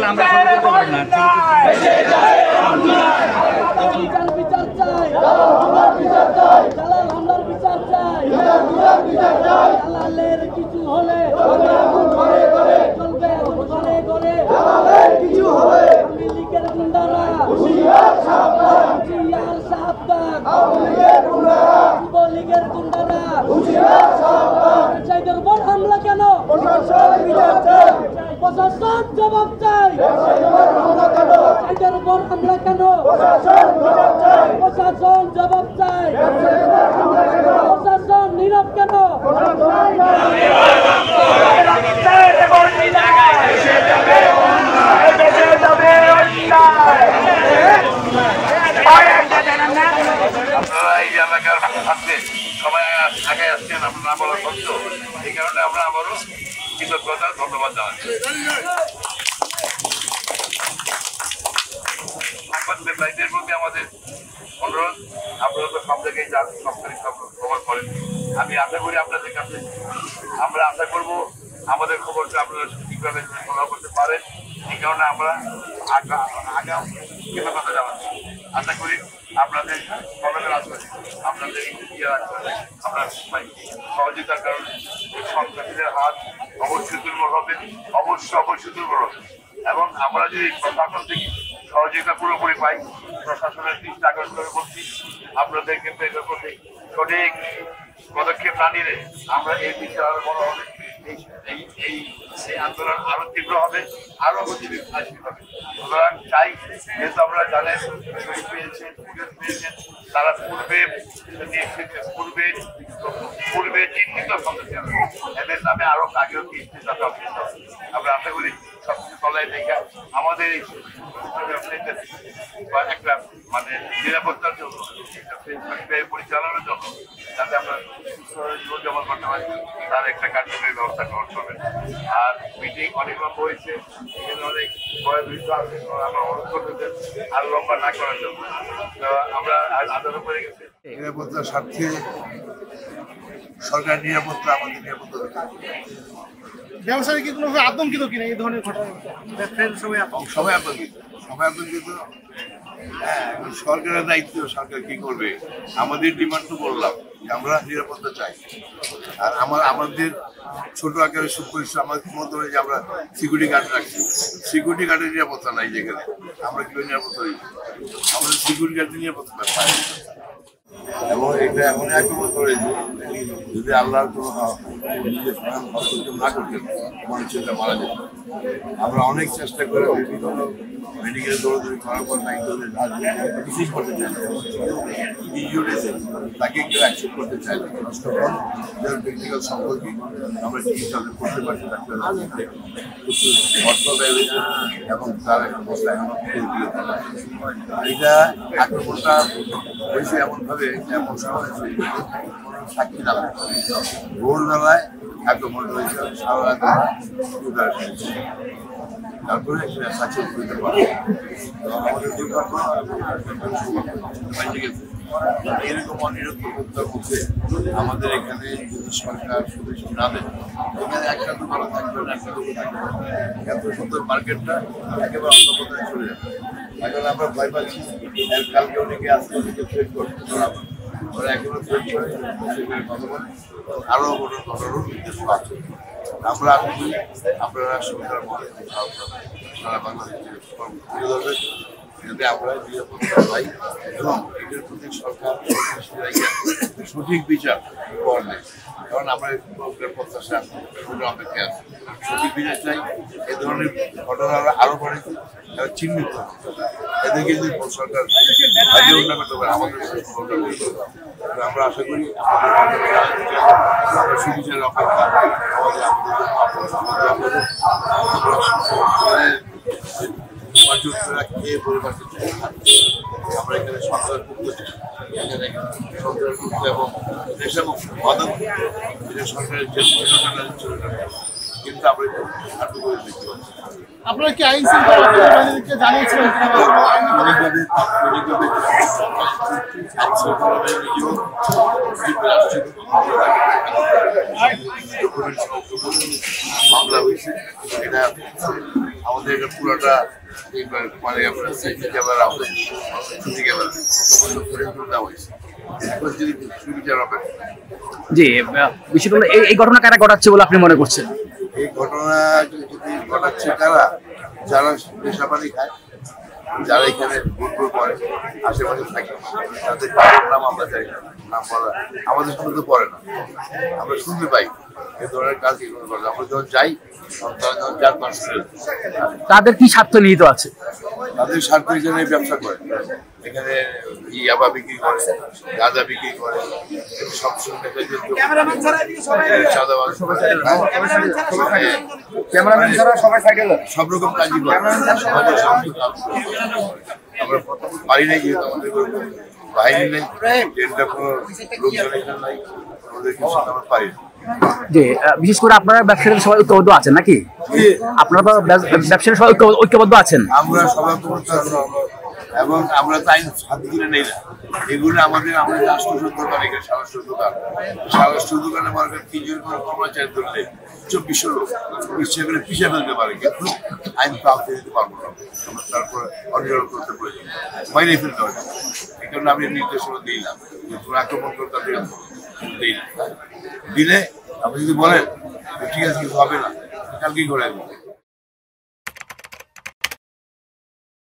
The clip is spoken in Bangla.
আমরা শুরু করতে পারি না। বিচার চাই, জালাল হামলার বিচার চাই, জালালের কিছু হলে চলবে ঘরে ঘরে কিছু হবে। আওয়ামী লীগের গুন্ডারা হুঁশিয়ার সাবধান, যুবলীগের গুন্ডারা হুঁশিয়ার সাবধান। ব্যবসায়ীদের উপর হামলা কেন? প্রশাসন জবাব চাই। ব্যবসায়ীদের উপর হামলা কেন? প্রশাসন জবাব চাই। প্রশাসন নীরব কেন? সবাই আগে আসছেন, আপনার না বলা সত্য, এই কারণে আমরা আবারও কৃতজ্ঞতা ধন্যবাদ জানাচ্ছি। সাংবাদিক ভাইদের প্রতি আমাদের অনুরোধ, আপনারা তো সব জায়গায় যান, সরকারি খবর করেন। আমি আশা করি আপনাদের কাছে, আমরা আশা করবো আমাদের খবরটা আপনারা সঠিকভাবে সংগ্রহ করতে পারেন। এই কারণে আমরা আগাম কৃতজ্ঞতা জানাচ্ছি। আশা করি আপনাদের সরকারের আসলে আপনাদের আমরা সহযোগিতার কারণে সন্ত্রাসীদের হাত অবশ্যই দুর্বল হবে, অবশ্যই দুর্বল হবে। এবং আমরা যদি প্রশাসন থেকে সহযোগিতা পুরোপুরি পাই, প্রশাসনের দৃষ্টি আকর্ষণ করে বলছি, আপনাদের কিন্তু এটার প্রতি সঠিক পদক্ষেপ না নিলে আমরা এই বিষয়ে আরো বড় হবে, এই আন্দোলন আরো তীব্র হবে, আরো গতিবিধি হবে। সুতরাং চাই, যেহেতু আমরা জানেন শহীদ পেয়েছেন, তারা পূর্বে চিহ্নিত সদস্য, এদের নামে আরো আগেও কি আমরা আশা করি সবকিছু তলায় দেখে আমাদের একটা মানে নিরাপত্তার জন্য, পরিচালনার জন্য, যাতে আমরা জীবনযাপন করতে পারি, তার একটা কার্যকরী ব্যবস্থা গ্রহণ করবেন। আর মিটিং অনেক লম্বা হয়েছে, এখানে অনেক বয়োবৃদ্ধ আছে, আমরা অনুরোধ করতে আর লম্বা না করার জন্য আমরা আদালত করে গেছি। নিরাপত্তার স্বার্থে সরকার নিরাপত্তা, আমাদের নিরাপত্তা ব্যবসায়ী কি কোনো আতঙ্কিত কিনা এই ধরনের ঘটনা? সবাই আতঙ্কিত। হ্যাঁ, সরকারের দায়িত্ব, সরকার কি করবে? আমাদের ডিমান্ড তো বললাম যে আমরা নিরাপত্তা চাই। আর আমাদের ছোট আকারে সুপরিচিত আমাদের মতো যে আমরা সিকিউরিটি গার্ড রাখছি, সিকিউরিটি গার্ডের নিরাপত্তা নাই যেখানে, আমরা কিভাবে নিরাপত্তা দিই? আমাদের সিকিউরিটি গার্ডের নিরাপত্তা পাই। এবং এটা এমন আক্রমণ করেছে, যদি আল্লাহ কোনো হস্তক্ষেপ না করতেন, মানুষের মারা যেত। আমরা অনেক চেষ্টা করে বিভিন্ন মেডিকেলে দৌড়াদৌড়ি করার পর রিসিভ করতে চাই, তাকে কেউ অ্যাকসেপ্ট করতে চাই না। তখন যার ব্যক্তিগত সম্পর্কে আমরা চিকিৎসা করতে পারছি, ডাক্তার অর্থ ব্যয় হয়েছে এবং তার অবস্থা এখনো এটা আক্রমণটা হয়েছে এমনভাবে, এমন সময় সাক্ষী না ভোরবেলায় আক্রমণ হয়েছে, সারা রাত তারপরে সাকসেস করতে পারে। আমাদের দুর্ভাগ্য এরকম অনিরক্ষতার মধ্যে আমাদের এখানে যদি সরকার সুদৃষ্টি না দেয়, এখানে একটা দোকানও থাকবে না, একটা দোকান থাকবে না, এত সুন্দর মার্কেটটা একেবারে অন্য কোথায় চলে যাবে। এখন আমরা ভয় পাচ্ছি, কালকে অনেকে আসতে অনেকে ট্রেড করতে ওরা একেবারে ট্রেড করে সেখানে কথা বলে, আরও বড় ঘটনারও নির্দেশ আছে। আমরা আশা করি আপনারা সরকার সারা বাংলাদেশে যাতে আমরা নিরাপত্তা পাই এবং এদের প্রতি সরকার সঠিক বিচার পাওয়া নেই। কারণ আমরা প্রত্যাশা অপেক্ষা আছি, সঠিক বিচার চাই। এ ধরনের ঘটনা আরও বাড়েছে, তারা চিহ্নিত এদেরকে যদি সরকার আগে উন্নয়ন করতে পারে, আমাদের আমরা আশা করি সুবিচারের অপেক্ষা খেয়ে পরিবারকে আমরা এখানে সরকার করতে চাই, এখানে সরকার করতে এবং দেশামুক্ত মাদক এটা সরকারের যে চলে যাবে, কিন্তু আমরা একটু করে দেখতে পাচ্ছি। আপনারা কি আইন শৃঙ্খলা বাহিনীকে জানিয়েছিলেন মামলা হয়েছে, এটা আমাদের এটা পুরোটা মানে আপনার সিসি ক্যামেরা আমাদের সিসি ক্যামেরা দেওয়া হয়েছে। এখন যদি সুবিচার হবে। জি, বিষয়টা হলো এই ঘটনা কারা ঘটাচ্ছে বলে আপনি মনে করছেন? এই ঘটনা যদি ঘটাচ্ছে কারা, যারা নেশাপানি খায়, যারা এখানে ঘুরঘুর করে আশেপাশে থাকে, তাদের নাম আমরা চাই না, নাম বলা আমাদের শুনতে তো পড়ে না, আমরা শুনতে পাই এ ধরনের কাজ এগুলো করে। আমরা যখন যাই তারা যখন যার মানুষ তাদের কি স্বার্থ নিহিত আছে? তাদের স্বার্থ এখানে ব্যবসা করে, এখানে ইয়াবা বিক্রি করে, গাঁজা বিক্রি করে, সব সময় সব রকম কাজই করে। আমরা পারি নাই, যেহেতু আমাদের বাহিনী নেই, ট্রেনটা কোনো লোকজন এখানে নাই, আমাদের কিছু আমরা পারি না। যে বিশেষ করে আপনারা ব্যবসায়ীরা সবাই ঐক্যবদ্ধ আছেন নাকি? আপনারা তো ব্যবসায়ীরা সবাই ঐক্যবদ্ধ আছেন? আমরা সবাই এবং আমরা তো আইন হাত তুলে নেই না, এগুলো আমাদের রাষ্ট্র দোকান, এখানে স্বরাষ্ট্র দোকান, স্বরাষ্ট্র দোকানে মনে করেন 3 জন করে কর্মচারী ধরলে 2400 লোক ইচ্ছে করে পিছিয়ে ফেলতে পারে, কিন্তু আইন প্রাপ্তি দিতে পারবো না। আমরা তারপরে অনির্ভর করতে প্রয়োজন, বাইরে ফেলতে হবে। এই কারণে আমি নির্দেশনা দিলাম যে তোমরা আক্রমণ করতে দিই না, দিলে আপনি যদি বলেন ঠিক আছে কিছু হবে না, কালকেই করে দেবো।